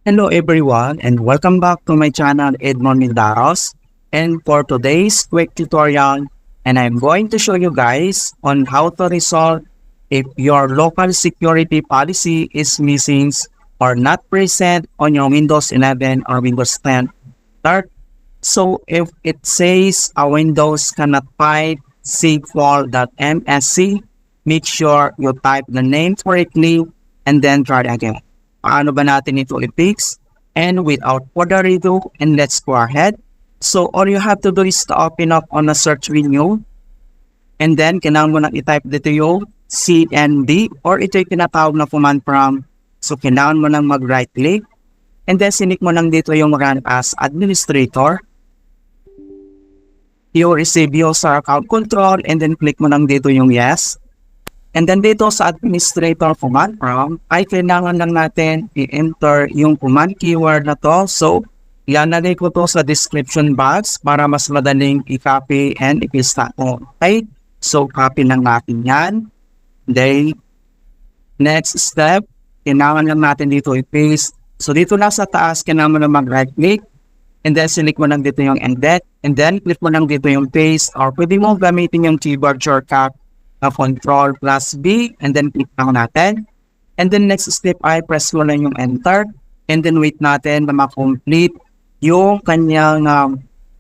Hello everyone and welcome back to my channel Edmund Mindaros. And for today's quick tutorial, and I'm going to show you guys on how to resolve if your local security policy is missing or not present on your Windows 11 or Windows 10 start. So if it says a Windows cannot find secpol.msc, make sure you type the name correctly and then try again. Paano ba natin ito i-fix? And without further ado, and let's go ahead. So all you have to do is to open up on a search menu. And then kailangan mo nang i-type dito yung CND or ito yung tinatawag na command prompt. So kailangan mo nang mag-right click. And then sinik mo lang dito yung run as administrator. You receive user account control and then click mo lang dito yung yes. And then dito sa administrator command prompt ay kailangan lang natin i-enter yung command keyword na to. So, ilalagay ko to sa description box para mas madaling i-copy and i-paste natin. Okay? So, copy lang natin yan. Then, next step, kailangan lang natin dito i-paste. So, dito lang sa taas, kailangan mo na mag-right click. And then, select mo lang dito yung edit. And then, click mo lang dito yung paste. Or pwede mo gamitin yung keyboard shortcut na Control plus B. And then, click lang natin. And then, next step ay press mo lang yung enter. And then, wait natin na ma-complete yung kanyang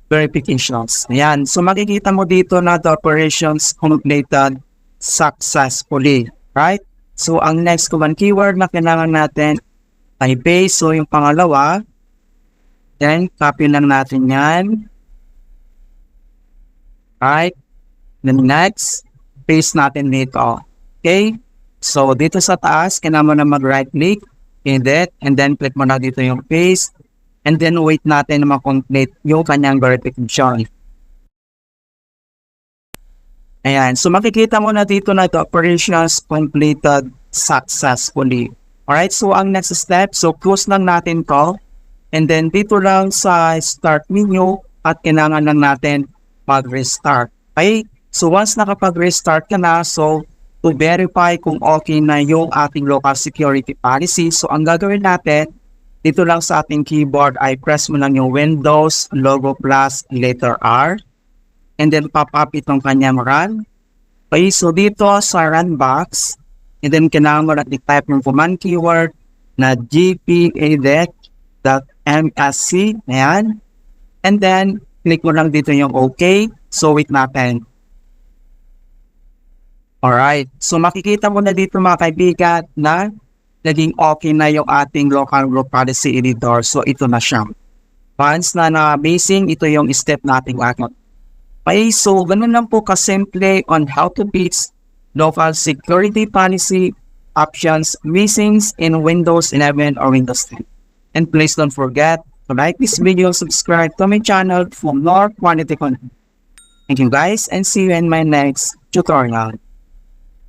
verifications. Ayan. So, makikita mo dito na the operations completed successfully. Right? So, ang next command keyword na kailangan natin ay paste. So, yung pangalawa, then, copy lang natin yan. Right? Then, next, paste natin dito. Okay? So, dito sa taas, kailangan mo na mag-right click, edit, and then click mo na dito yung paste. And then, wait natin na ma-complete yung kanyang verification. Ayan. So, makikita mo na dito na ito, operations completed successfully. Alright? So, ang next step, so close lang natin to. And then, dito lang sa start menu at kailangan lang natin mag-restart. Okay? So, once nakapag-restart ka na, so, to verify kung okay na yung ating local security policy, so, ang gagawin natin, dito lang sa ating keyboard ay press mo lang yung Windows, logo plus, letter R, and then pop up itong kanyang run. Okay, so dito sa run box, and then kailangan mo lang i-type yung command keyword na gpedit.msc, ayan, and then click mo lang dito yung OK, so wait natin. Alright, so makikita mo na dito mga kaibigan na naging okay na yung ating local group policy editor. So ito na siya. Once na na-basing, ito yung step nating agad. Okay, so ganun lang po kasimple on how to fix local security policy options missing in Windows 11 or Windows 10. And please don't forget to like this video, subscribe to my channel for more quality content. Thank you guys and see you in my next tutorial.